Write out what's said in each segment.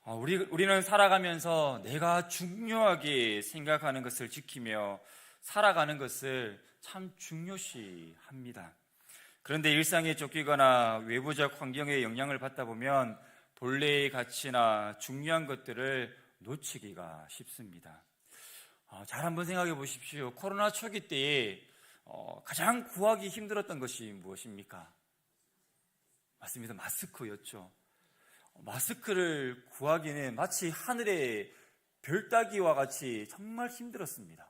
우리는 살아가면서 내가 중요하게 생각하는 것을 지키며 살아가는 것을 참 중요시 합니다. 그런데 일상에 쫓기거나 외부적 환경의 영향을 받다 보면 본래의 가치나 중요한 것들을 놓치기가 쉽습니다. 잘 한번 생각해 보십시오. 코로나 초기 때에 가장 구하기 힘들었던 것이 무엇입니까? 맞습니다. 마스크였죠. 마스크를 구하기는 마치 하늘의 별 따기와 같이 정말 힘들었습니다.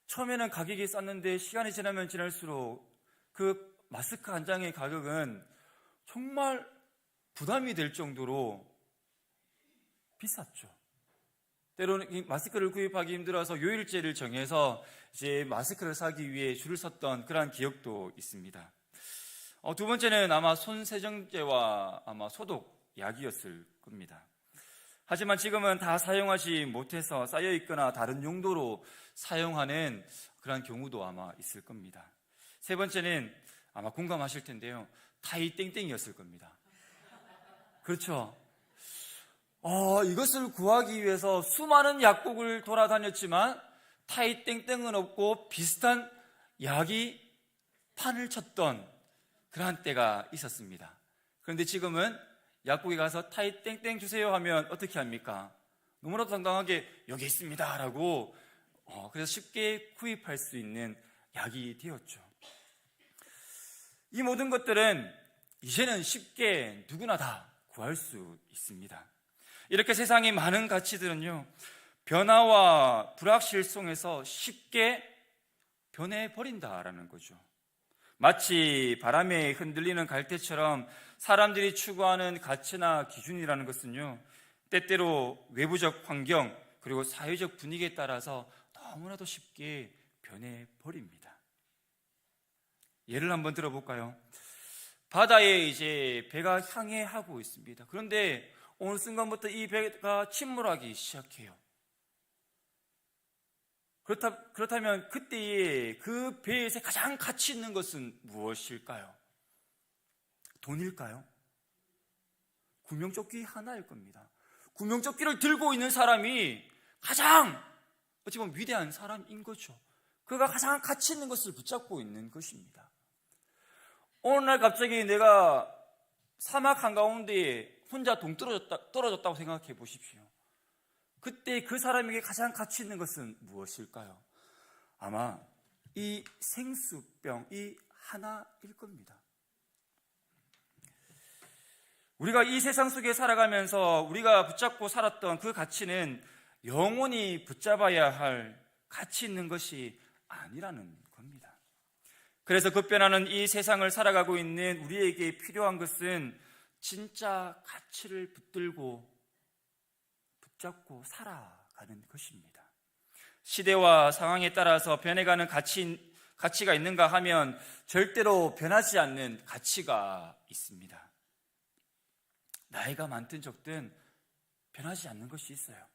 처음에는 가격이 쌌는데 시간이 지나면 지날수록 그 마스크 한 장의 가격은 정말 부담이 될 정도로 비쌌죠. 때로는 이 마스크를 구입하기 힘들어서 요일제를 정해서 이제 마스크를 사기 위해 줄을 섰던 그런 기억도 있습니다. 두 번째는 아마 손세정제와 아마 소독약이었을 겁니다. 하지만 지금은 다 사용하지 못해서 쌓여있거나 다른 용도로 사용하는 그런 경우도 아마 있을 겁니다. 세 번째는 아마 공감하실 텐데요. 타이땡땡이었을 겁니다. 그렇죠? 이것을 구하기 위해서 수많은 약국을 돌아다녔지만 타이땡땡은 없고 비슷한 약이 판을 쳤던 그러한 때가 있었습니다. 그런데 지금은 약국에 가서 타이땡땡 주세요 하면 어떻게 합니까? 너무나도 당당하게 여기 있습니다 라고 그래서 쉽게 구입할 수 있는 약이 되었죠. 이 모든 것들은 이제는 쉽게 누구나 다 구할 수 있습니다. 이렇게 세상의 많은 가치들은요, 변화와 불확실성에서 쉽게 변해버린다라는 거죠. 마치 바람에 흔들리는 갈대처럼 사람들이 추구하는 가치나 기준이라는 것은요, 때때로 외부적 환경 그리고 사회적 분위기에 따라서 너무나도 쉽게 변해버립니다. 예를 한번 들어볼까요? 바다에 이제 배가 항해하고 있습니다. 그런데 어느 순간부터 이 배가 침몰하기 시작해요. 그렇다면 그때에 그 배에서 가장 가치 있는 것은 무엇일까요? 돈일까요? 구명조끼 하나일 겁니다. 구명조끼를 들고 있는 사람이 가장 어찌 보면 위대한 사람인 거죠. 그가 가장 가치 있는 것을 붙잡고 있는 것입니다. 어느 날 갑자기 내가 사막 한가운데에 혼자 떨어졌다고 생각해 보십시오. 그때 그 사람에게 가장 가치 있는 것은 무엇일까요? 아마 이 생수병이 하나일 겁니다. 우리가 이 세상 속에 살아가면서 우리가 붙잡고 살았던 그 가치는 영원히 붙잡아야 할 가치 있는 것이 아니라는 겁니다. 그래서 급변하는 이 세상을 살아가고 있는 우리에게 필요한 것은 진짜 가치를 붙들고 붙잡고 살아가는 것입니다. 시대와 상황에 따라서 변해가는 가치가 있는가 하면 절대로 변하지 않는 가치가 있습니다. 나이가 많든 적든 변하지 않는 것이 있어요.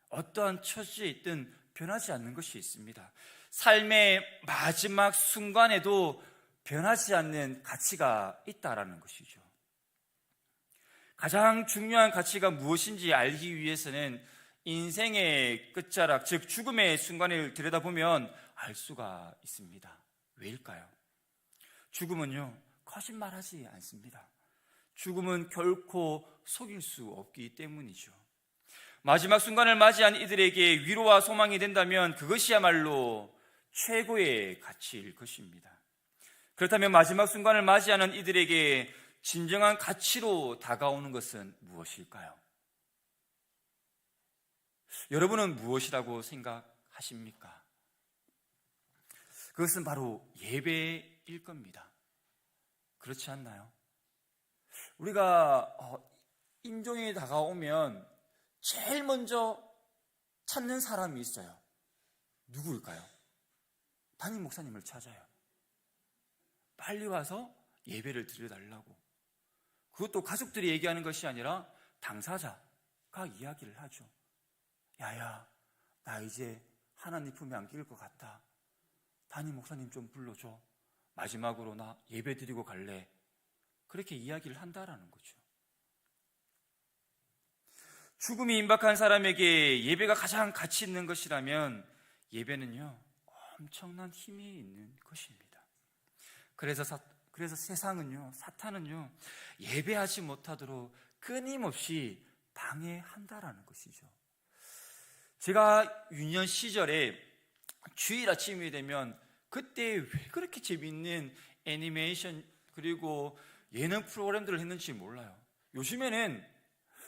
어떠한 처지에 있든 변하지 않는 것이 있습니다. 삶의 마지막 순간에도 변하지 않는 가치가 있다라는 것이죠. 가장 중요한 가치가 무엇인지 알기 위해서는 인생의 끝자락, 즉 죽음의 순간을 들여다보면 알 수가 있습니다. 왜일까요? 죽음은요, 거짓말하지 않습니다. 죽음은 결코 속일 수 없기 때문이죠. 마지막 순간을 맞이한 이들에게 위로와 소망이 된다면 그것이야말로 최고의 가치일 것입니다. 그렇다면 마지막 순간을 맞이하는 이들에게 진정한 가치로 다가오는 것은 무엇일까요? 여러분은 무엇이라고 생각하십니까? 그것은 바로 예배일 겁니다. 그렇지 않나요? 우리가 임종이 다가오면 제일 먼저 찾는 사람이 있어요. 누구일까요? 담임 목사님을 찾아요. 빨리 와서 예배를 드려달라고. 그것도 가족들이 얘기하는 것이 아니라 당사자가 이야기를 하죠. 야야, 나 이제 하나님 품에 안길 것 같다. 담임 목사님 좀 불러줘. 마지막으로 나 예배 드리고 갈래. 그렇게 이야기를 한다라는 거죠. 죽음이 임박한 사람에게 예배가 가장 가치 있는 것이라면 예배는요, 엄청난 힘이 있는 것입니다. 그래서 세상은요, 사탄은요, 예배하지 못하도록 끊임없이 방해한다라는 것이죠. 제가 유년 시절에 주일 아침이 되면 그때 왜 그렇게 재미있는 애니메이션 그리고 예능 프로그램들을 했는지 몰라요.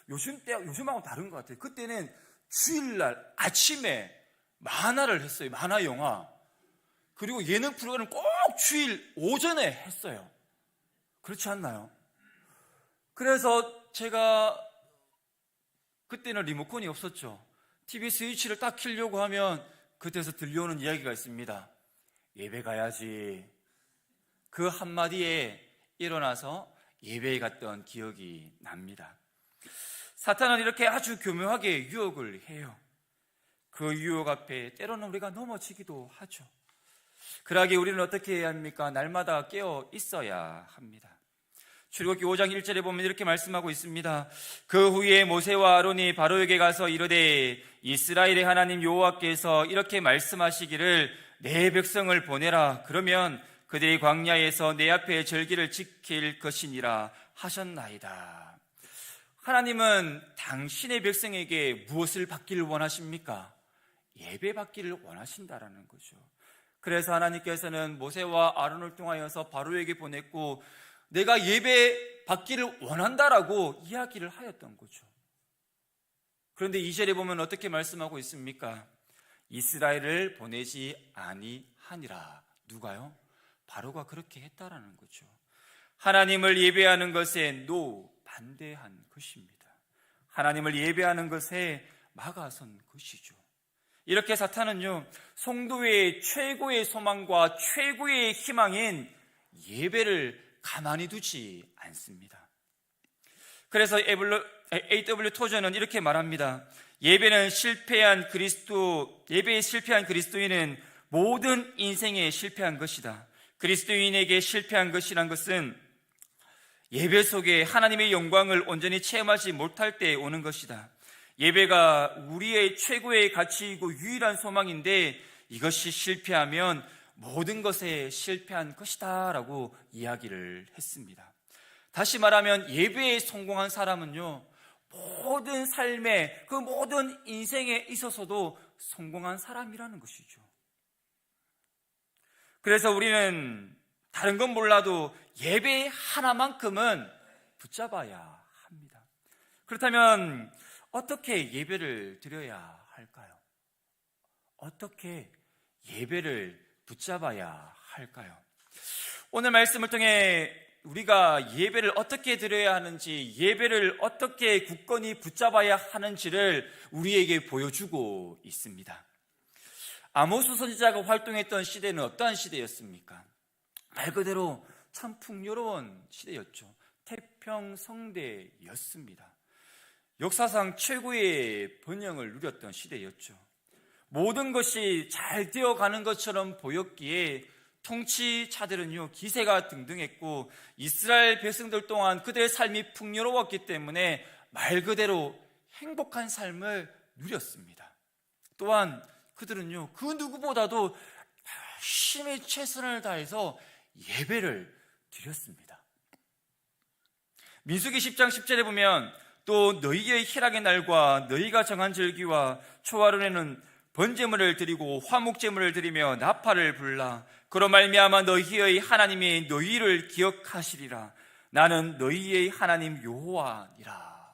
요즘하고 다른 것 같아요. 그때는 주일날 아침에 만화를 했어요. 만화 영화. 그리고 예능 프로그램 꼭 주일 오전에 했어요. 그렇지 않나요? 그래서 제가 그때는 리모컨이 없었죠. TV 스위치를 딱 켜려고 하면 그때서 들려오는 이야기가 있습니다. 예배 가야지. 그 한마디에 일어나서 예배에 갔던 기억이 납니다. 사탄은 이렇게 아주 교묘하게 유혹을 해요. 그 유혹 앞에 때로는 우리가 넘어지기도 하죠. 그러기에 우리는 어떻게 해야 합니까? 날마다 깨어 있어야 합니다. 출애굽기 5장 1절에 보면 이렇게 말씀하고 있습니다. 그 후에 모세와 아론이 바로에게 가서 이르되 이스라엘의 하나님 여호와께서 이렇게 말씀하시기를 내 백성을 보내라. 그러면 그들이 광야에서 내 앞에 절기를 지킬 것이니라 하셨나이다. 하나님은 당신의 백성에게 무엇을 받기를 원하십니까? 예배 받기를 원하신다라는 거죠. 그래서 하나님께서는 모세와 아론을 통하여서 바로에게 보냈고 내가 예배 받기를 원한다라고 이야기를 하였던 거죠. 그런데 2절에 보면 어떻게 말씀하고 있습니까? 이스라엘을 보내지 아니하니라. 누가요? 바로가 그렇게 했다라는 거죠. 하나님을 예배하는 것에 반대한 것입니다. 하나님을 예배하는 것에 막아선 것이죠. 이렇게 사탄은요, 성도의 최고의 소망과 최고의 희망인 예배를 가만히 두지 않습니다. 그래서 A.W. 토저는 이렇게 말합니다. 예배에 실패한 그리스도인은 모든 인생에 실패한 것이다. 그리스도인에게 실패한 것이란 것은 예배 속에 하나님의 영광을 온전히 체험하지 못할 때 오는 것이다. 예배가 우리의 최고의 가치이고 유일한 소망인데 이것이 실패하면 모든 것에 실패한 것이다 라고 이야기를 했습니다. 다시 말하면 예배에 성공한 사람은요, 모든 삶에 그 모든 인생에 있어서도 성공한 사람이라는 것이죠. 그래서 우리는 다른 건 몰라도 예배 하나만큼은 붙잡아야 합니다. 그렇다면 어떻게 예배를 드려야 할까요? 어떻게 예배를 붙잡아야 할까요? 오늘 말씀을 통해 우리가 예배를 어떻게 드려야 하는지, 예배를 어떻게 굳건히 붙잡아야 하는지를 우리에게 보여주고 있습니다. 아모스 선지자가 활동했던 시대는 어떠한 시대였습니까? 말 그대로 참 풍요로운 시대였죠. 태평성대였습니다. 역사상 최고의 번영을 누렸던 시대였죠. 모든 것이 잘 되어가는 것처럼 보였기에 통치자들은요, 기세가 등등했고 이스라엘 백성들 또한 그들의 삶이 풍요로웠기 때문에 말 그대로 행복한 삶을 누렸습니다. 또한 그들은요, 그 누구보다도 열심히 최선을 다해서 예배를 드렸습니다. 민수기 10장 10절에 보면 또 너희의 희락의 날과 너희가 정한 절기와 초하루에는 번제물을 드리고 화목제물을 드리며 나팔을 불라. 그로 말미암아 너희의 하나님이 너희를 기억하시리라. 나는 너희의 하나님 여호와니라.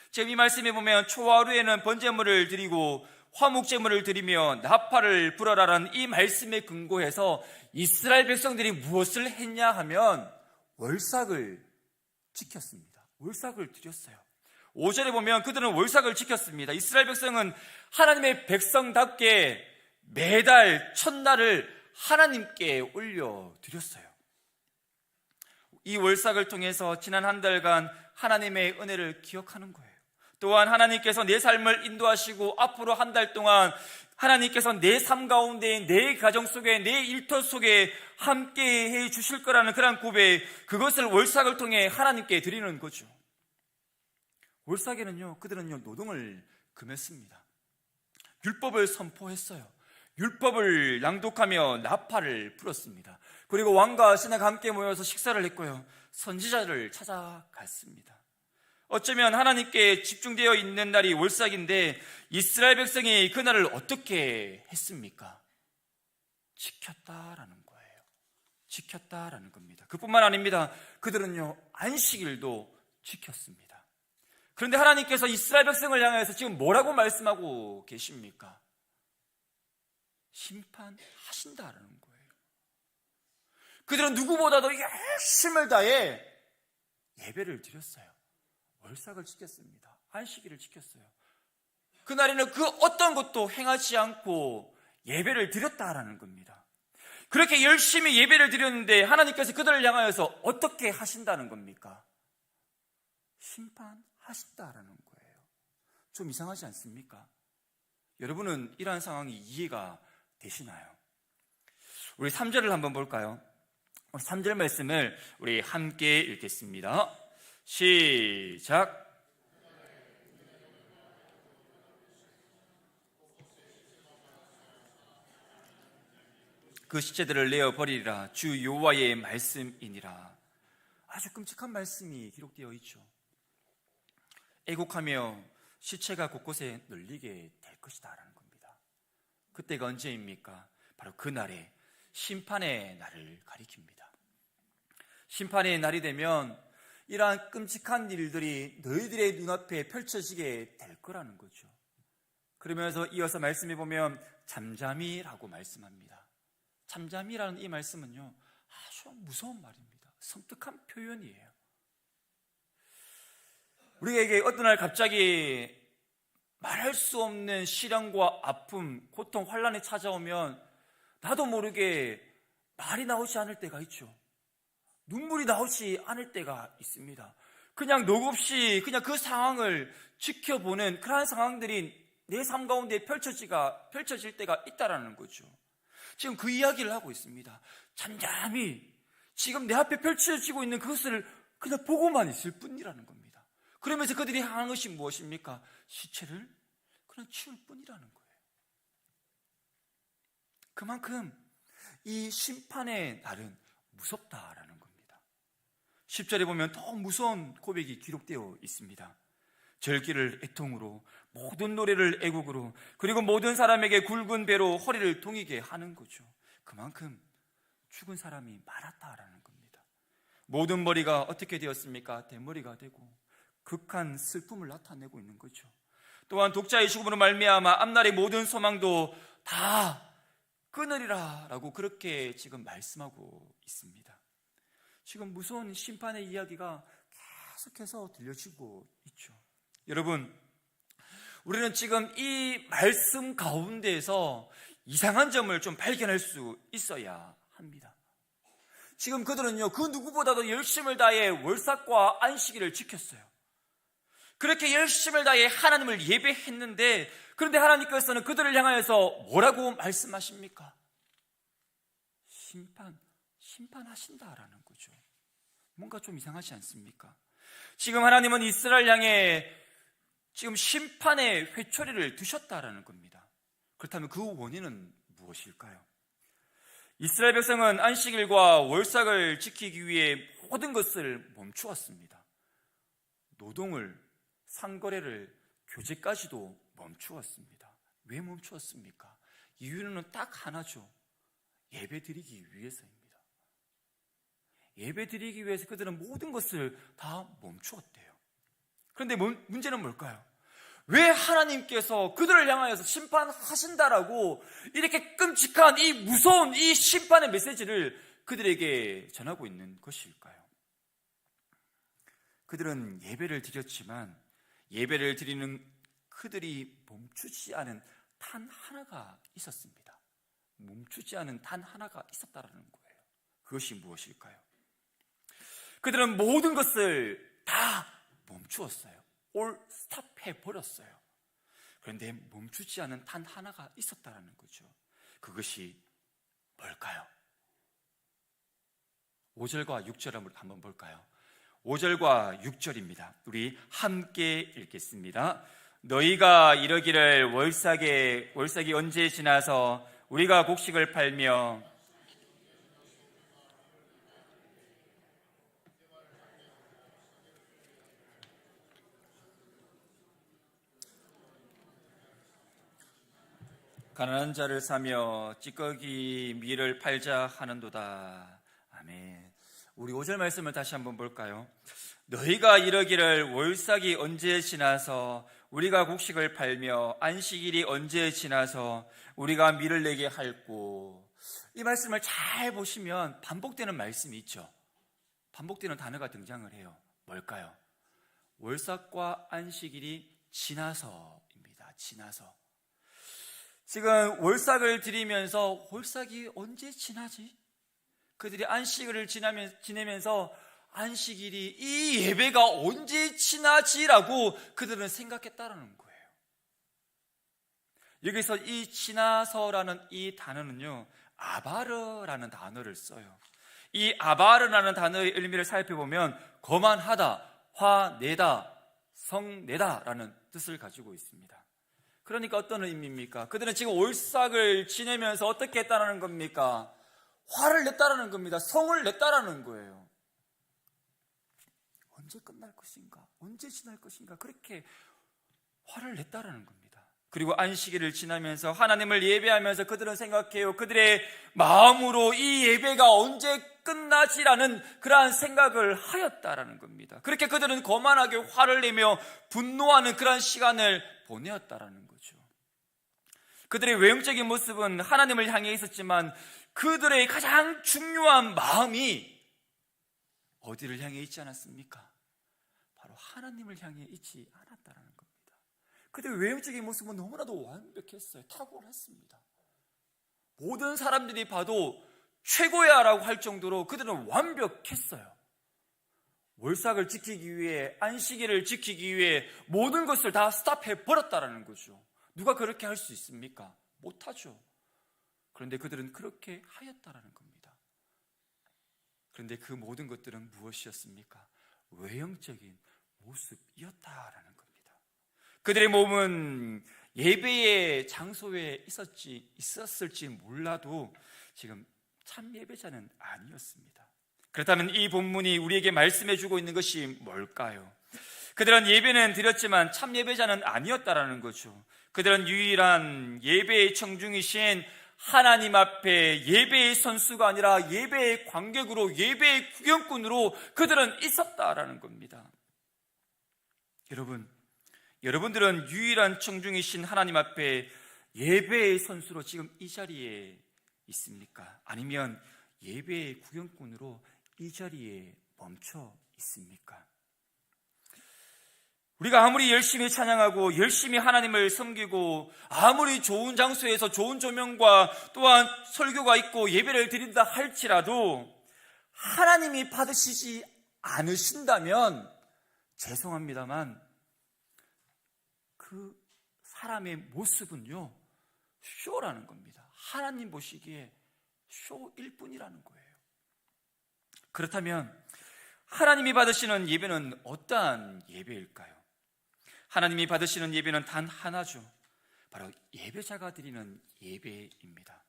지금 이 말씀에 보면 초하루에는 번제물을 드리고 화목제물을 드리며 나팔을 불어라라는 이 말씀에 근거해서 이스라엘 백성들이 무엇을 했냐 하면 월삭을 지켰습니다. 월삭을 드렸어요. 5절에 보면 그들은 월삭을 지켰습니다. 이스라엘 백성은 하나님의 백성답게 매달 첫날을 하나님께 올려드렸어요. 이 월삭을 통해서 지난 한 달간 하나님의 은혜를 기억하는 거예요. 또한 하나님께서 내 삶을 인도하시고 앞으로 한 달 동안 하나님께서 내 삶 가운데, 내 가정 속에, 내 일터 속에 함께 해 주실 거라는 그런 고백, 그것을 월삭을 통해 하나님께 드리는 거죠. 올사계는요, 그들은요 노동을 금했습니다. 율법을 선포했어요. 율법을 낭독하며 나팔을 불었습니다. 그리고 왕과 신하가 함께 모여서 식사를 했고요, 선지자를 찾아갔습니다. 어쩌면 하나님께 집중되어 있는 날이 월삭인데 이스라엘 백성이 그날을 어떻게 했습니까? 지켰다라는 거예요. 지켰다라는 겁니다. 그뿐만 아닙니다. 그들은요 안식일도 지켰습니다. 그런데 하나님께서 이스라엘 백성을 향해서 지금 뭐라고 말씀하고 계십니까? 심판하신다라는 거예요. 그들은 누구보다도 열심을 다해 예배를 드렸어요. 월삭을 지켰습니다. 안식일을 지켰어요. 그날에는 그 어떤 것도 행하지 않고 예배를 드렸다라는 겁니다. 그렇게 열심히 예배를 드렸는데 하나님께서 그들을 향하여서 어떻게 하신다는 겁니까? 심판하신다라는 거예요. 좀 이상하지 않습니까? 여러분은 이러한 상황이 이해가 되시나요? 우리 3절을 한번 볼까요? 3절 말씀을 우리 함께 읽겠습니다. 시작. 그 시체들을 내어 버리리라. 주 여호와의 말씀이니라. 아주 끔찍한 말씀이 기록되어 있죠. 애곡하며 시체가 곳곳에 널리게 될 것이다 라는 겁니다. 그때가 언제입니까? 바로 그날에 심판의 날을 가리킵니다. 심판의 날이 되면 이러한 끔찍한 일들이 너희들의 눈앞에 펼쳐지게 될 거라는 거죠. 그러면서 이어서 말씀해 보면 잠잠이라고 말씀합니다. 잠잠이라는 이 말씀은요 아주 무서운 말입니다. 섬뜩한 표현이에요. 우리에게 어떤 날 갑자기 말할 수 없는 시련과 아픔, 고통, 환난이 찾아오면 나도 모르게 말이 나오지 않을 때가 있죠. 눈물이 나오지 않을 때가 있습니다. 그냥 녹없이 그냥 그 상황을 지켜보는 그러한 상황들이 내 삶 가운데 펼쳐질 때가 있다라는 거죠. 지금 그 이야기를 하고 있습니다. 잠잠히 지금 내 앞에 펼쳐지고 있는 그것을 그냥 보고만 있을 뿐이라는 겁니다. 그러면서 그들이 하는 것이 무엇입니까? 시체를 그냥 치울 뿐이라는 거예요. 그만큼 이 심판의 날은 무섭다라는 겁니다. 10절에 보면 더 무서운 고백이 기록되어 있습니다. 절기를 애통으로, 모든 노래를 애곡으로, 그리고 모든 사람에게 굵은 배로 허리를 동이게 하는 거죠. 그만큼 죽은 사람이 많았다라는 겁니다. 모든 머리가 어떻게 되었습니까? 대머리가 되고 극한 슬픔을 나타내고 있는 거죠. 또한 독자의 죽음으로 말미암아 앞날의 모든 소망도 다 끊으리라 라고 그렇게 지금 말씀하고 있습니다. 지금 무서운 심판의 이야기가 계속해서 들려지고 있죠. 여러분, 우리는 지금 이 말씀 가운데에서 이상한 점을 좀 발견할 수 있어야 합니다. 지금 그들은요, 그 누구보다도 열심을 다해 월삭과 안식일을 지켰어요. 그렇게 열심을 다해 하나님을 예배했는데, 그런데 하나님께서는 그들을 향하여서 뭐라고 말씀하십니까? 심판하신다라는 거죠. 뭔가 좀 이상하지 않습니까? 지금 하나님은 이스라엘 향해 지금 심판의 회초리를 두셨다라는 겁니다. 그렇다면 그 원인은 무엇일까요? 이스라엘 백성은 안식일과 월삭을 지키기 위해 모든 것을 멈추었습니다. 노동을, 상거래를, 교제까지도 멈추었습니다. 왜 멈추었습니까? 이유는 딱 하나죠. 예배드리기 위해서입니다. 예배드리기 위해서 그들은 모든 것을 다 멈추었대요. 그런데 문제는 뭘까요? 왜 하나님께서 그들을 향하여서 심판하신다라고 이렇게 끔찍한 이 무서운 이 심판의 메시지를 그들에게 전하고 있는 것일까요? 그들은 예배를 드렸지만 예배를 드리는 그들이 멈추지 않은 단 하나가 있었습니다. 멈추지 않은 단 하나가 있었다라는 거예요. 그것이 무엇일까요? 그들은 모든 것을 다 멈추었어요. 올 스탑해 버렸어요. 그런데 멈추지 않은 단 하나가 있었다라는 거죠. 그것이 뭘까요? 5절과 6절을 한번 볼까요? 5절과 6절입니다. 우리 함께 읽겠습니다. 너희가 이러기를 월삭이 언제 지나서 우리가 곡식을 팔며 가난한 자를 사며 찌꺼기 밀을 팔자 하는도다. 아멘. 우리 5절 말씀을 다시 한번 볼까요? 너희가 이러기를 월삭이 언제 지나서 우리가 곡식을 팔며 안식일이 언제 지나서 우리가 밀을 내게 할꼬. 이 말씀을 잘 보시면 반복되는 말씀이 있죠. 반복되는 단어가 등장을 해요. 뭘까요? 월삭과 안식일이 지나서입니다. 지나서. 지금 월삭을 드리면서 월삭이 언제 지나지? 그들이 안식일을 지내면서 안식일이 이 예배가 언제 지나지라고 그들은 생각했다라는 거예요. 여기서 이 지나서라는 이 단어는요, 아바르라는 단어를 써요. 이 아바르라는 단어의 의미를 살펴보면 거만하다, 화내다, 성내다라는 뜻을 가지고 있습니다. 그러니까 어떤 의미입니까? 그들은 지금 월삭을 지내면서 어떻게 했다는 겁니까? 화를 냈다라는 겁니다. 성을 냈다라는 거예요. 언제 끝날 것인가? 언제 지날 것인가? 그렇게 화를 냈다라는 겁니다. 그리고 안식일을 지나면서 하나님을 예배하면서 그들은 생각해요. 그들의 마음으로 이 예배가 언제 끝나지라는 그러한 생각을 하였다라는 겁니다. 그렇게 그들은 거만하게 화를 내며 분노하는 그러한 시간을 보내었다라는 거죠. 그들의 외형적인 모습은 하나님을 향해 있었지만 그들의 가장 중요한 마음이 어디를 향해 있지 않았습니까? 바로 하나님을 향해 있지 않았다라는 겁니다. 그들의 외형적인 모습은 너무나도 완벽했어요. 탁월했습니다. 모든 사람들이 봐도 최고야라고 할 정도로 그들은 완벽했어요. 월삭을 지키기 위해, 안식일을 지키기 위해 모든 것을 다 스탑해 버렸다라는 거죠. 누가 그렇게 할 수 있습니까? 못하죠. 그런데 그들은 그렇게 하였다라는 겁니다. 그런데 그 모든 것들은 무엇이었습니까? 외형적인 모습이었다라는 겁니다. 그들의 몸은 예배의 장소에 있었을지 몰라도 지금 참 예배자는 아니었습니다. 그렇다면 이 본문이 우리에게 말씀해주고 있는 것이 뭘까요? 그들은 예배는 드렸지만 참 예배자는 아니었다라는 거죠. 그들은 유일한 예배의 청중이신 하나님 앞에 예배의 선수가 아니라 예배의 관객으로, 예배의 구경꾼으로 그들은 있었다라는 겁니다. 여러분들은 유일한 청중이신 하나님 앞에 예배의 선수로 지금 이 자리에 있습니까? 아니면 예배의 구경꾼으로 이 자리에 멈춰 있습니까? 우리가 아무리 열심히 찬양하고 열심히 하나님을 섬기고 아무리 좋은 장소에서 좋은 조명과 또한 설교가 있고 예배를 드린다 할지라도 하나님이 받으시지 않으신다면 죄송합니다만 그 사람의 모습은요, 쇼라는 겁니다. 하나님 보시기에 쇼일 뿐이라는 거예요. 그렇다면 하나님이 받으시는 예배는 어떠한 예배일까요? 하나님이 받으시는 예배는 단 하나죠. 바로 예배자가 드리는 예배입니다.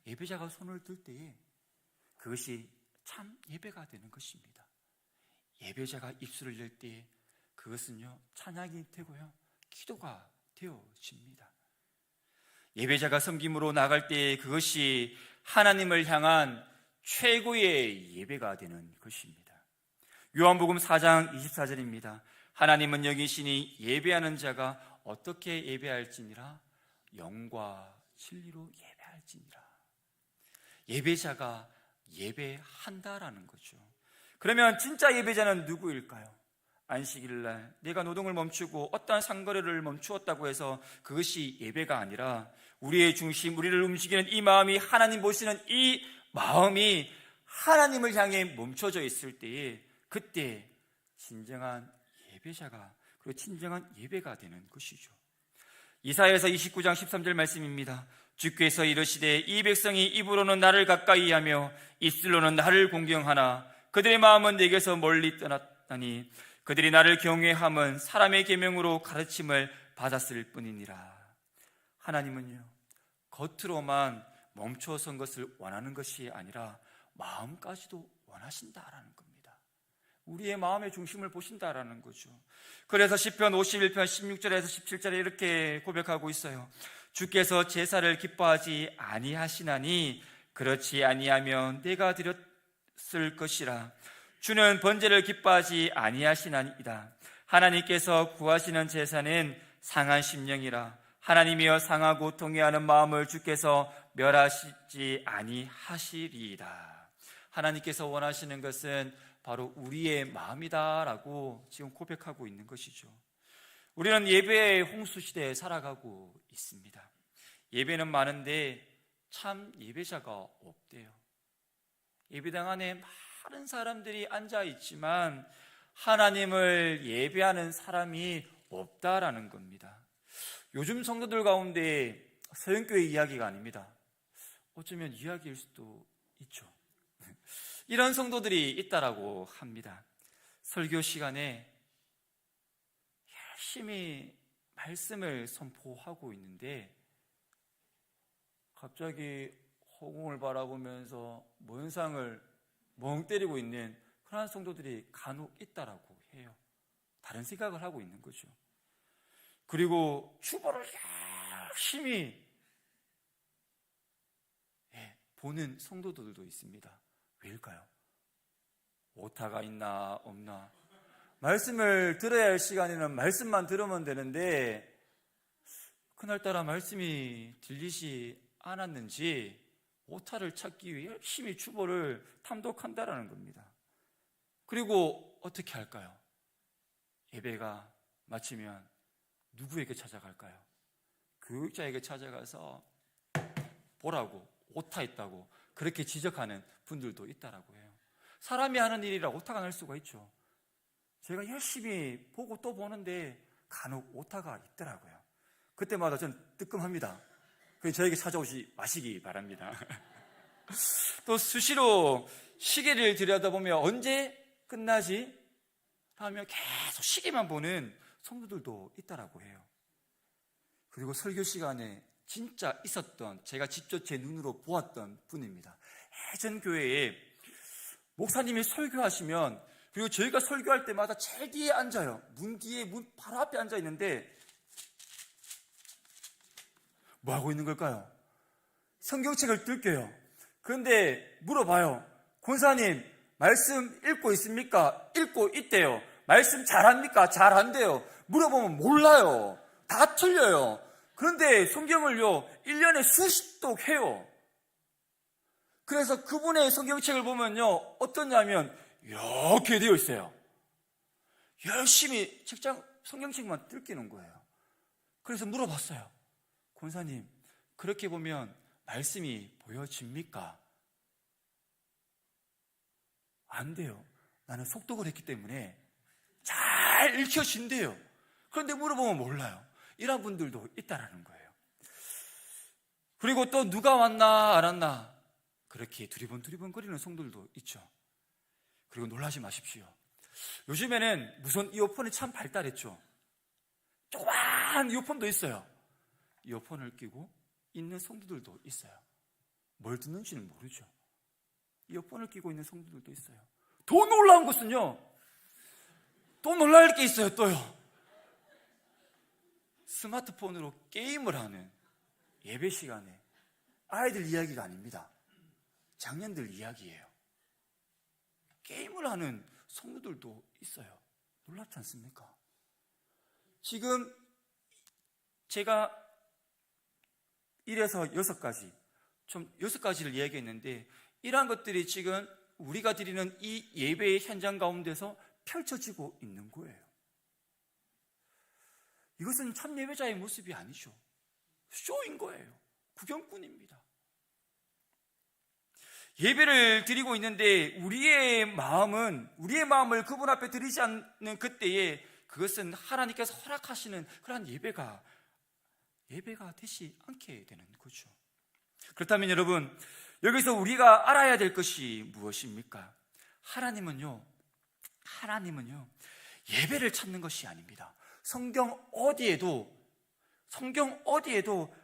예배자가 손을 들 때에 그것이 참 예배가 되는 것입니다. 예배자가 입술을 열 때에 그것은요, 찬양이 되고요, 기도가 되어집니다. 예배자가 섬김으로 나갈 때에 그것이 하나님을 향한 최고의 예배가 되는 것입니다. 요한복음 4장 24절입니다. 하나님은 여기시니 예배하는 자가 어떻게 예배할지니라, 영과 진리로 예배할지니라. 예배자가 예배한다라는 거죠. 그러면 진짜 예배자는 누구일까요? 안식일날 내가 노동을 멈추고 어떠한 상거래를 멈추었다고 해서 그것이 예배가 아니라 우리의 중심, 우리를 움직이는 이 마음이, 하나님 보시는 이 마음이 하나님을 향해 멈춰져 있을 때에 그때 진정한 예배자가, 그리고 진정한 예배가 되는 것이죠. 이사야서 29장 13절 말씀입니다. 주께서 이르시되 이 백성이 입으로는 나를 가까이 하며 입술로는 나를 공경하나 그들의 마음은 내게서 멀리 받았나니 그들이 나를 경외함은 사람의 계명으로 가르침을 받았을 뿐이니라. 하나님은요, 겉으로만 멈춰선 것을 원하는 것이 아니라 마음까지도 원하신다라는 겁니다. 우리의 마음의 중심을 보신다라는 거죠. 그래서 시편 51편 16절에서 17절에 이렇게 고백하고 있어요. 주께서 제사를 기뻐하지 아니하시나니 그렇지 아니하면 내가 드렸을 것이라. 주는 번제를 기뻐하지 아니하시나이다. 하나님께서 구하시는 제사는 상한 심령이라. 하나님이여 상하고 통회하는 마음을 주께서 멸하시지 아니하시리이다. 하나님께서 원하시는 것은 바로 우리의 마음이다라고 지금 고백하고 있는 것이죠. 우리는 예배의 홍수시대에 살아가고 있습니다. 예배는 많은데 참 예배자가 없대요. 예배당 안에 많은 사람들이 앉아 있지만 하나님을 예배하는 사람이 없다라는 겁니다. 요즘 성도들 가운데 서영교회 이야기가 아닙니다. 어쩌면 이야기일 수도 있죠. 이런 성도들이 있다라고 합니다. 설교 시간에 열심히 말씀을 선포하고 있는데 갑자기 허공을 바라보면서 먼상을 멍 때리고 있는 그런 성도들이 간혹 있다라고 해요. 다른 생각을 하고 있는 거죠. 그리고 주보를 열심히 보는 성도들도 있습니다. 왜일까요? 오타가 있나 없나? 말씀을 들어야 할 시간에는 말씀만 들으면 되는데 그날따라 말씀이 들리지 않았는지 오타를 찾기 위해 열심히 주보를 탐독한다라는 겁니다. 그리고 어떻게 할까요? 예배가 마치면 누구에게 찾아갈까요? 교육자에게 찾아가서 보라고, 오타 있다고 그렇게 지적하는 분들도 있다라고 해요. 사람이 하는 일이라 오타가 날 수가 있죠. 제가 열심히 보고 또 보는데 간혹 오타가 있더라고요. 그때마다 전 뜨끔합니다. 그래서 저에게 찾아오지 마시기 바랍니다. 또 수시로 시계를 들여다보면 언제 끝나지? 하며 계속 시계만 보는 성도들도 있다라고 해요. 그리고 설교 시간에 진짜 있었던, 제가 직접 제 눈으로 보았던 분입니다. 해전 교회에 목사님이 설교하시면, 그리고 저희가 설교할 때마다 제일 뒤에 앉아요. 문 뒤에, 문 바로 앞에 앉아 있는데 뭐 하고 있는 걸까요? 성경책을 뜰게요. 그런데 물어봐요. 권사님, 말씀 읽고 있습니까? 읽고 있대요. 말씀 잘합니까? 잘한대요. 물어보면 몰라요. 다 틀려요. 그런데 성경을요, 1년에 수십 독 해요. 그래서 그분의 성경책을 보면요, 어떠냐면 이렇게 되어 있어요. 열심히 성경책만 뜯기는 거예요. 그래서 물어봤어요. 권사님, 그렇게 보면 말씀이 보여집니까? 안 돼요. 나는 속독을 했기 때문에 잘 읽혀진대요. 그런데 물어보면 몰라요. 이런 분들도 있다라는 거예요. 그리고 또 누가 왔나 안 왔나 그렇게 두리번거리는 성들도 있죠. 그리고 놀라지 마십시오. 요즘에는 무선 이어폰이 참 발달했죠. 조그만 이어폰도 있어요. 이어폰을 끼고 있는 성도들도 있어요. 뭘 듣는지는 모르죠. 이어폰을 끼고 있는 성도들도 있어요. 더 놀라운 것은요, 또 놀랄 게 있어요. 또요, 스마트폰으로 게임을 하는 예배 시간에 아이들 이야기가 아닙니다. 장년들 이야기예요. 게임을 하는 성도들도 있어요. 놀랍지 않습니까? 지금 제가 1에서 6가지, 좀 6가지를 이야기했는데 이러한 것들이 지금 우리가 드리는 이 예배의 현장 가운데서 펼쳐지고 있는 거예요. 이것은 참 예배자의 모습이 아니죠. 쇼인 거예요. 구경꾼입니다. 예배를 드리고 있는데 우리의 마음을 그분 앞에 드리지 않는 그때에 그것은 하나님께서 허락하시는 그러한 예배가 되지 않게 되는 거죠. 그렇다면 여러분, 여기서 우리가 알아야 될 것이 무엇입니까? 하나님은요, 하나님은요, 예배를 찾는 것이 아닙니다. 성경 어디에도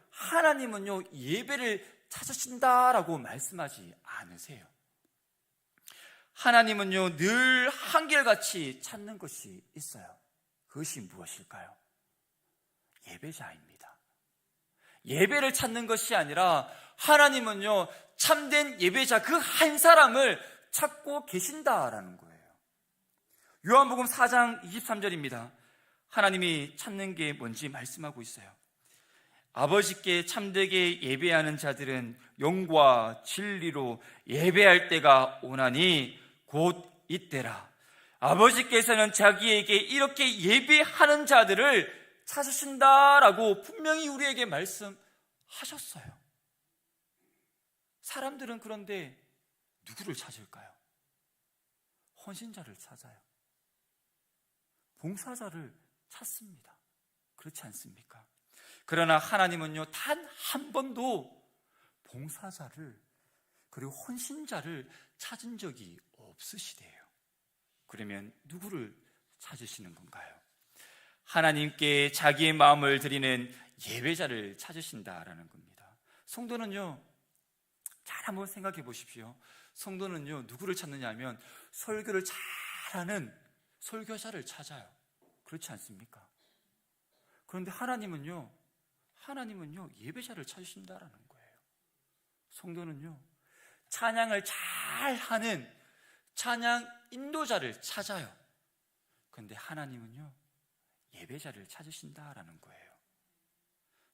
하나님은요, 예배를 찾으신다라고 말씀하지 않으세요. 하나님은요, 늘 한결같이 찾는 것이 있어요. 그것이 무엇일까요? 예배자입니다. 예배를 찾는 것이 아니라 하나님은요, 참된 예배자 그 한 사람을 찾고 계신다라는 거예요. 요한복음 4장 23절입니다. 하나님이 찾는 게 뭔지 말씀하고 있어요. 아버지께 참되게 예배하는 자들은 영과 진리로 예배할 때가 오나니 곧 이때라. 아버지께서는 자기에게 이렇게 예배하는 자들을 찾으신다라고 분명히 우리에게 말씀하셨어요. 사람들은 그런데 누구를 찾을까요? 헌신자를 찾아요. 봉사자를 찾습니다. 그렇지 않습니까? 그러나 하나님은요, 단 한 번도 봉사자를 그리고 헌신자를 찾은 적이 없으시대요. 그러면 누구를 찾으시는 건가요? 하나님께 자기의 마음을 드리는 예배자를 찾으신다라는 겁니다. 성도는요, 잘 한번 생각해 보십시오. 성도는요, 누구를 찾느냐 하면 설교를 잘하는 설교자를 찾아요. 그렇지 않습니까? 그런데 하나님은요, 예배자를 찾으신다라는 거예요. 성도는요, 찬양을 잘하는 찬양 인도자를 찾아요. 그런데 하나님은요, 예배자를 찾으신다라는 거예요.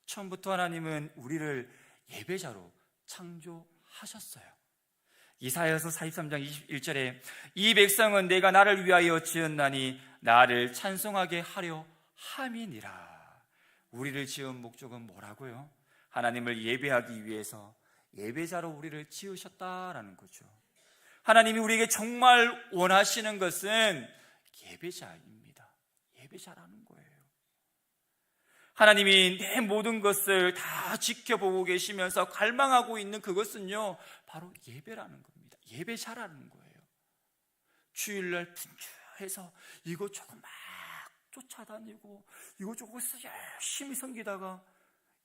처음부터 하나님은 우리를 예배자로 창조하셨어요. 이사야서 43장 21절에 이 백성은 내가 나를 위하여 지었나니 나를 찬송하게 하려 함이니라. 우리를 지은 목적은 뭐라고요? 하나님을 예배하기 위해서 예배자로 우리를 지으셨다라는 거죠. 하나님이 우리에게 정말 원하시는 것은 예배자입니다. 예배자라는 거예요. 하나님이 내 모든 것을 다 지켜보고 계시면서 갈망하고 있는 그것은요, 바로 예배라는 겁니다. 예배자라는 거예요. 주일날 분주해서 이것저것 막 쫓아다니고 이것저것을 열심히 섬기다가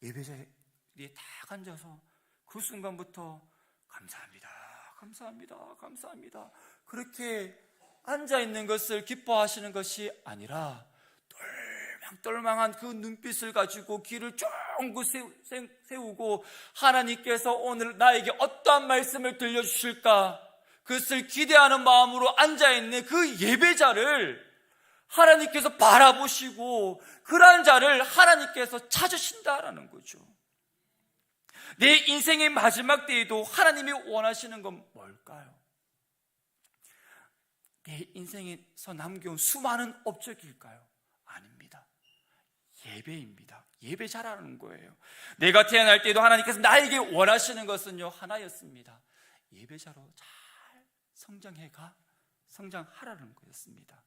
예배자리에 딱 앉아서 그 순간부터 감사합니다, 감사합니다, 감사합니다 그렇게 앉아있는 것을 기뻐하시는 것이 아니라 똘망똘망한 그 눈빛을 가지고 귀를 쫑긋 세우고 하나님께서 오늘 나에게 어떠한 말씀을 들려주실까 그것을 기대하는 마음으로 앉아있는 그 예배자를 하나님께서 바라보시고 그러한 자를 하나님께서 찾으신다라는 거죠. 내 인생의 마지막 때에도 하나님이 원하시는 건 뭘까요? 내 인생에서 남겨온 수많은 업적일까요? 아닙니다. 예배입니다. 예배자라는 거예요. 내가 태어날 때도 하나님께서 나에게 원하시는 것은요, 하나였습니다. 예배자로 잘 성장하라는 거였습니다.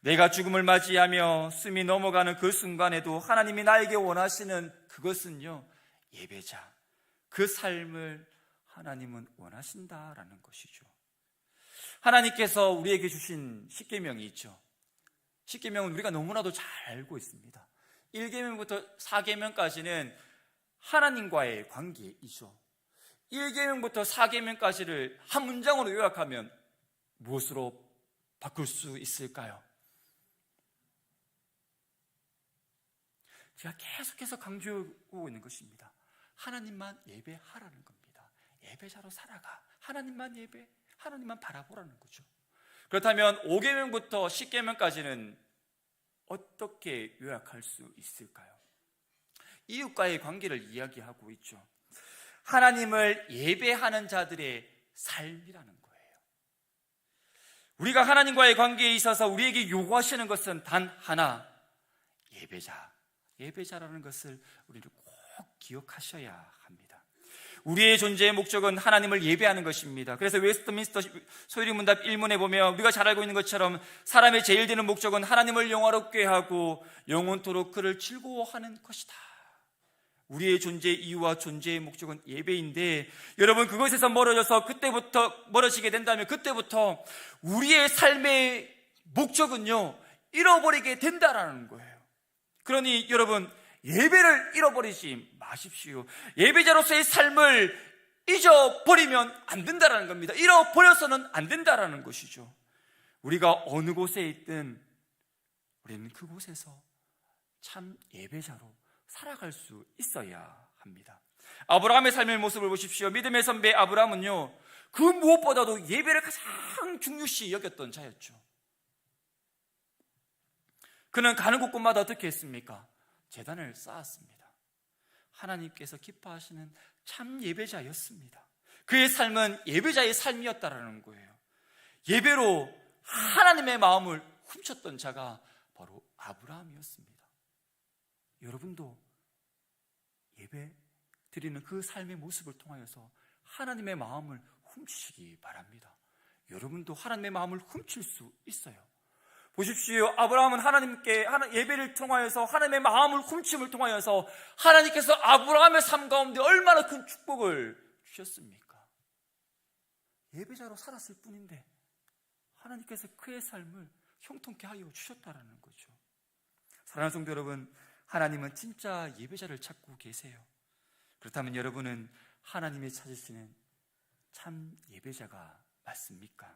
내가 죽음을 맞이하며 숨이 넘어가는 그 순간에도 하나님이 나에게 원하시는 그것은요, 예배자. 그 삶을 하나님은 원하신다라는 것이죠. 하나님께서 우리에게 주신 십계명이 있죠. 십계명은 우리가 너무나도 잘 알고 있습니다. 1계명부터 4계명까지는 하나님과의 관계이죠. 1계명부터 4계명까지를 한 문장으로 요약하면 무엇으로 바꿀 수 있을까요? 제가 계속해서 강조하고 있는 것입니다. 하나님만 예배하라는 겁니다. 예배자로 살아가. 하나님만 하나님만 바라보라는 거죠. 그렇다면 5계명부터 10계명까지는 어떻게 요약할 수 있을까요? 이웃과의 관계를 이야기하고 있죠. 하나님을 예배하는 자들의 삶이라는 거예요. 우리가 하나님과의 관계에 있어서 우리에게 요구하시는 것은 단 하나, 예배자라는 것을 우리는 꼭 기억하셔야 합니다. 우리의 존재의 목적은 하나님을 예배하는 것입니다. 그래서 웨스트민스터 소유리문답 1문에 보면 우리가 잘 알고 있는 것처럼 사람의 제일 되는 목적은 하나님을 영화롭게 하고 영원토록 그를 즐거워하는 것이다. 우리의 존재의 이유와 존재의 목적은 예배인데, 여러분 그것에서 멀어지게 된다면 그때부터 우리의 삶의 목적은요, 잃어버리게 된다라는 거예요. 그러니 여러분, 예배를 잃어버리지 마십시오. 예배자로서의 삶을 잊어버리면 안 된다라는 겁니다. 잃어버려서는 안 된다라는 것이죠. 우리가 어느 곳에 있든 우리는 그곳에서 참 예배자로 살아갈 수 있어야 합니다. 아브라함의 삶의 모습을 보십시오. 믿음의 선배 아브라함은요, 그 무엇보다도 예배를 가장 중요시 여겼던 자였죠. 그는 가는 곳곳마다 어떻게 했습니까? 제단을 쌓았습니다. 하나님께서 기뻐하시는 참 예배자였습니다. 그의 삶은 예배자의 삶이었다라는 거예요. 예배로 하나님의 마음을 훔쳤던 자가 바로 아브라함이었습니다. 여러분도 예배 드리는 그 삶의 모습을 통하여서 하나님의 마음을 훔치시기 바랍니다. 여러분도 하나님의 마음을 훔칠 수 있어요. 보십시오. 아브라함은 하나님께 예배를 통하여서 하나님의 마음을 훔침을 통하여서 하나님께서 아브라함의 삶 가운데 얼마나 큰 축복을 주셨습니까? 예배자로 살았을 뿐인데 하나님께서 그의 삶을 형통케 하여 주셨다라는 거죠. 사랑하는 성도 여러분, 하나님은 진짜 예배자를 찾고 계세요. 그렇다면 여러분은 하나님이 찾으시는 참 예배자가 맞습니까?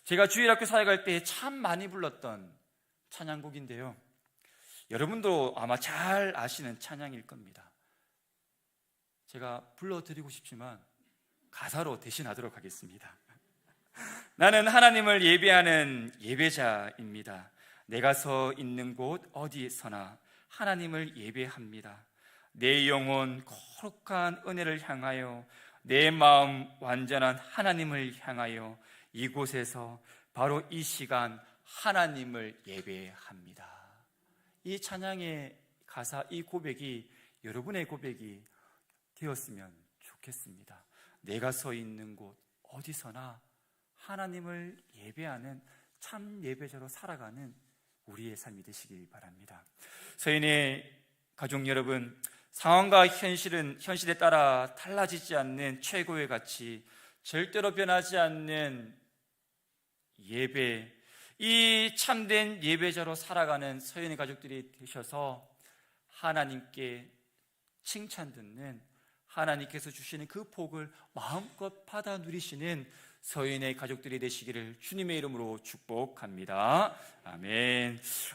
제가 주일학교 사역할 때 참 많이 불렀던 찬양곡인데요, 여러분도 아마 잘 아시는 찬양일 겁니다. 제가 불러드리고 싶지만 가사로 대신하도록 하겠습니다. 나는 하나님을 예배하는 예배자입니다. 내가 서 있는 곳 어디서나 하나님을 예배합니다. 내 영혼 거룩한 은혜를 향하여, 내 마음 완전한 하나님을 향하여 이곳에서 바로 이 시간 하나님을 예배합니다. 이 찬양의 가사, 이 고백이 여러분의 고백이 되었으면 좋겠습니다. 내가 서 있는 곳 어디서나 하나님을 예배하는 참 예배자로 살아가는 우리의 삶이 되시길 바랍니다. 서인의 가족 여러분, 상황과 현실에 따라 달라지지 않는 최고의 가치, 절대로 변하지 않는 예배, 이 참된 예배자로 살아가는 서인의 가족들이 되셔서 하나님께 칭찬 듣는, 하나님께서 주시는 그 복을 마음껏 받아 누리시는 서인의 가족들이 되시기를 주님의 이름으로 축복합니다. 아멘.